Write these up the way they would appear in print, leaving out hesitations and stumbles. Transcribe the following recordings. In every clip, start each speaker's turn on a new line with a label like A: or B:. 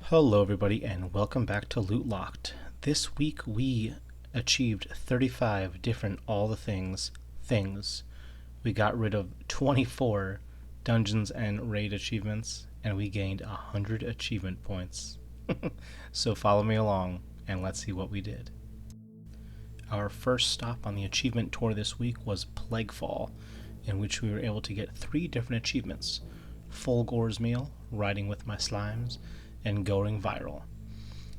A: Hello everybody and welcome back to Loot Locked. This week we achieved 35 different all the things. We got rid of 24 dungeons and raid achievements and we gained 100 achievement points. So follow me along and let's see what we did. Our first stop on the achievement tour this week was Plaguefall, in which we were able to get 3 different achievements: Full Gore's Meal, Riding with My Slimes, and Going Viral.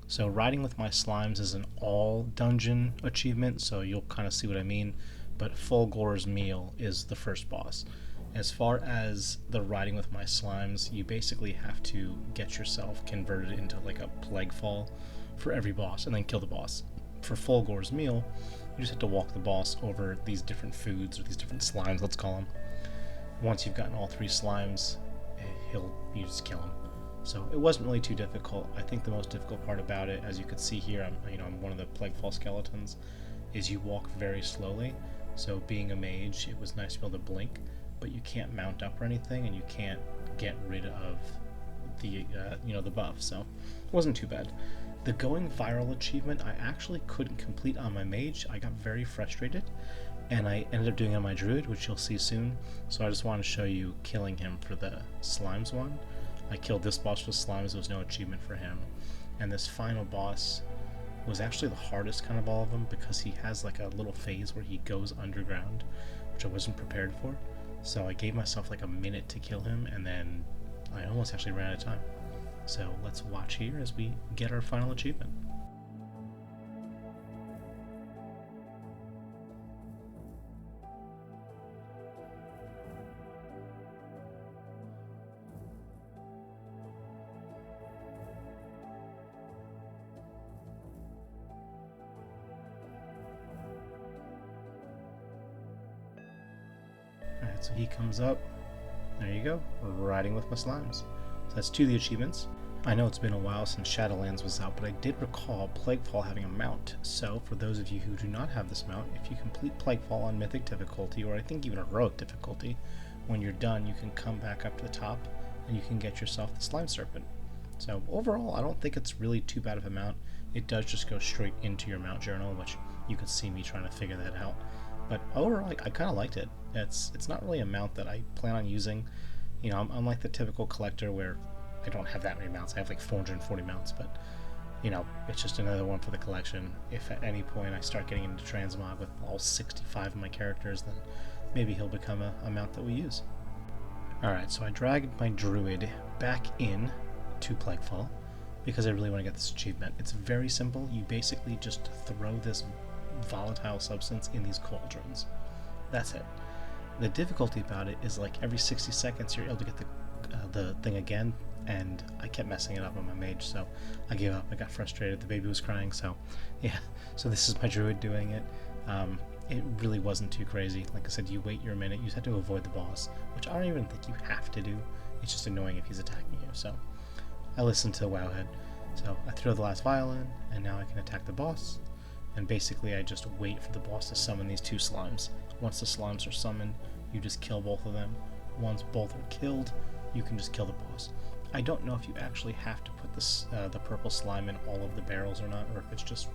A: So Riding with My Slimes is an all dungeon achievement, so you'll kind of see what I mean, but Full Gore's Meal is the first boss. As far as the Riding with My Slimes, you basically have to get yourself converted into like a Plaguefall for every boss and then kill the boss. For Full Gore's Meal, you just have to walk the boss over these different foods, or these different slimes, let's call them. Once you've gotten all 3 slimes, you just kill him. So it wasn't really too difficult. I think the most difficult part about it, as you can see here, I'm one of the Plaguefall skeletons, is you walk very slowly. So being a mage, it was nice to be able to blink, but you can't mount up or anything, and you can't get rid of the the buff. So it wasn't too bad. The Going Viral achievement I actually couldn't complete on my mage. I got very frustrated, and I ended up doing it on my druid, which you'll see soon. So I just want to show you killing him for the slimes one. I killed this boss with slimes, there was no achievement for him. And this final boss was actually the hardest kind of all of them, because he has like a little phase where he goes underground, which I wasn't prepared for. So I gave myself like a minute to kill him, and then I almost actually ran out of time. So let's watch here as we get our final achievement. Alright, so he comes up. There you go. Riding with My Slimes. So that's 2 of the achievements. I know it's been a while since Shadowlands was out, but I did recall Plaguefall having a mount. So for those of you who do not have this mount, if you complete Plaguefall on Mythic difficulty, or I think even Heroic difficulty, when you're done you can come back up to the top and you can get yourself the Slime Serpent. So overall, I don't think it's really too bad of a mount. It does just go straight into your mount journal, which you could see me trying to figure that out. But overall, I kind of liked it. It's not really a mount that I plan on using. You know, I'm like the typical collector where I don't have that many mounts. I have like 440 mounts, but you know, it's just another one for the collection. If at any point I start getting into transmog with all 65 of my characters, then maybe he'll become a mount that we use. Alright, so I dragged my druid back in to Plaguefall because I really want to get this achievement. It's very simple. You basically just throw this volatile substance in these cauldrons. That's it. The difficulty about it is like every 60 seconds you're able to get the thing again, and I kept messing it up on my mage, so I gave up. I got frustrated. The baby was crying, so yeah. So this is my druid doing it. It really wasn't too crazy. Like I said, you wait your minute. You just have to avoid the boss, which I don't even think you have to do. It's just annoying if he's attacking you. So I listened to Wowhead. So I throw the last vial in, and now I can attack the boss. And basically I just wait for the boss to summon these 2 slimes. Once the slimes are summoned, you just kill both of them. Once both are killed, you can just kill the boss. I don't know if you actually have to put this, the purple slime in all of the barrels or not, or if it's just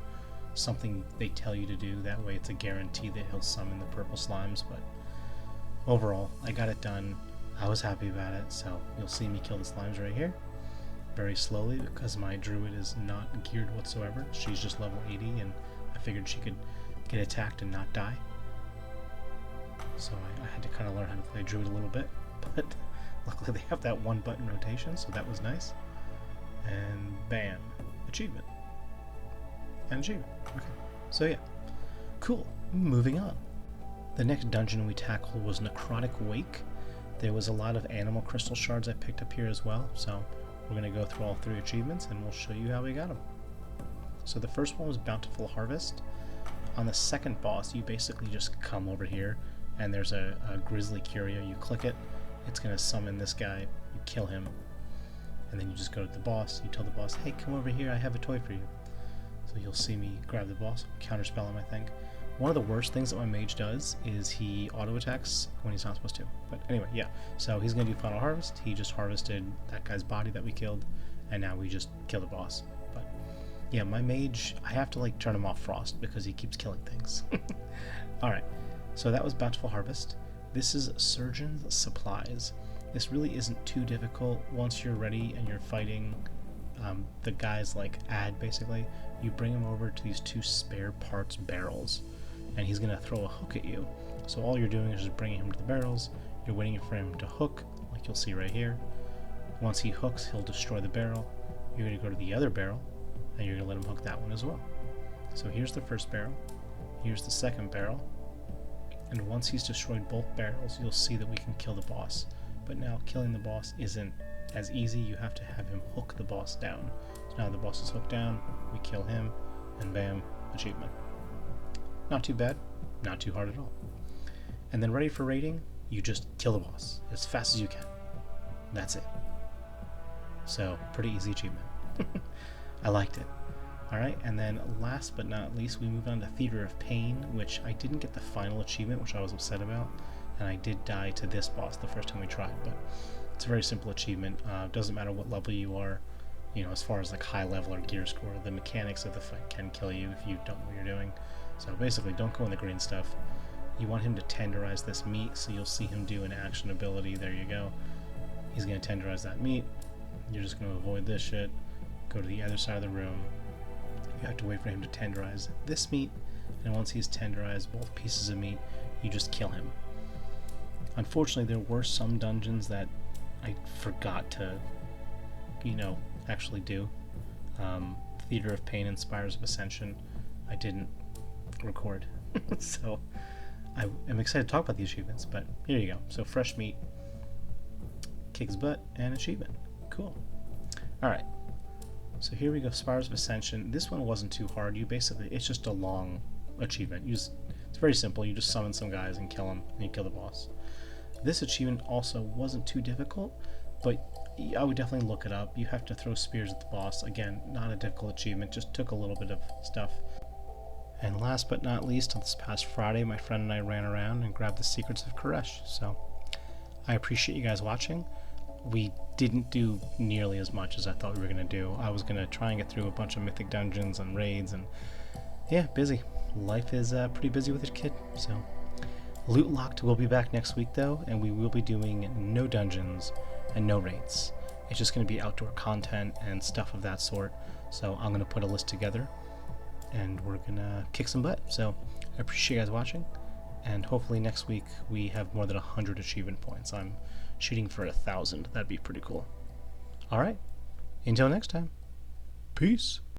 A: something they tell you to do. That way it's a guarantee that he'll summon the purple slimes, but overall, I got it done. I was happy about it, so you'll see me kill the slimes right here. Very slowly, because my druid is not geared whatsoever. She's just level 80, and I figured she could get attacked and not die. So I had to kind of learn how to play druid a little bit, but luckily they have that 1 button rotation, so that was nice. And bam, achievement. And achievement. Okay, so yeah, cool. Moving on. The next dungeon we tackled was Necrotic Wake. There was a lot of animal crystal shards I picked up here as well, so we're going to go through all 3 achievements and we'll show you how we got them. So the first one was Bountiful Harvest. On the second boss, you basically just come over here, and there's a Grizzly Curio. You click it, it's going to summon this guy, you kill him, and then you just go to the boss, you tell the boss, hey, come over here, I have a toy for you. So you'll see me grab the boss, counterspell him, I think. One of the worst things that my mage does is he auto-attacks when he's not supposed to. But anyway, yeah. So he's going to do Final Harvest. He just harvested that guy's body that we killed, and now we just kill the boss. But yeah, my mage, I have to like turn him off frost because he keeps killing things. Alright, so that was Bountiful Harvest. This is Surgeon's Supplies. This really isn't too difficult. Once you're ready and you're fighting the guy's like ad, basically, you bring him over to these 2 spare parts barrels, and he's going to throw a hook at you. So all you're doing is just bringing him to the barrels, you're waiting for him to hook, like you'll see right here. Once he hooks, he'll destroy the barrel. You're going to go to the other barrel, and you're going to let him hook that one as well. So here's the first barrel, here's the second barrel, and once he's destroyed both barrels, you'll see that we can kill the boss. But now killing the boss isn't as easy, you have to have him hook the boss down. So now the boss is hooked down, we kill him, and bam, achievement. Not too bad, not too hard at all. And then ready for raiding, you just kill the boss as fast as you can. That's it. So, pretty easy achievement. I liked it. Alright, and then last but not least, we move on to Theater of Pain, which I didn't get the final achievement, which I was upset about, and I did die to this boss the first time we tried, but it's a very simple achievement. Doesn't matter what level you are, you know, as far as like high level or gear score, the mechanics of the fight can kill you if you don't know what you're doing. So basically, don't go in the green stuff. You want him to tenderize this meat, so you'll see him do an action ability. There you go. He's going to tenderize that meat. You're just going to avoid this shit. Go to the other side of the room. You have to wait for him to tenderize this meat, and once he's tenderized both pieces of meat, you just kill him. Unfortunately, there were some dungeons that I forgot to, you know, actually do. Theater of Pain and Spires of Ascension, I didn't record. So I am excited to talk about the achievements, but here you go. So fresh meat, kicks butt, and achievement. Cool. Alright, so here we go, Spires of Ascension. This one wasn't too hard. You basically, it's just a long achievement. It's very simple. You just summon some guys and kill them, and you kill the boss. This achievement also wasn't too difficult, but I would definitely look it up. You have to throw spears at the boss. Again, not a difficult achievement, just took a little bit of stuff. And last but not least, on this past Friday, my friend and I ran around and grabbed the Secrets of Koresh. So I appreciate you guys watching. We didn't do nearly as much as I thought we were going to do. I was going to try and get through a bunch of mythic dungeons and raids, and yeah, busy. Life is pretty busy with a kid, so. Loot Locked will be back next week though, and we will be doing no dungeons and no raids. It's just going to be outdoor content and stuff of that sort. So I'm going to put a list together, and we're going to kick some butt. So I appreciate you guys watching, and hopefully next week we have more than 100 achievement points. I'm shooting for 1,000. That'd be pretty cool. Alright, until next time. Peace.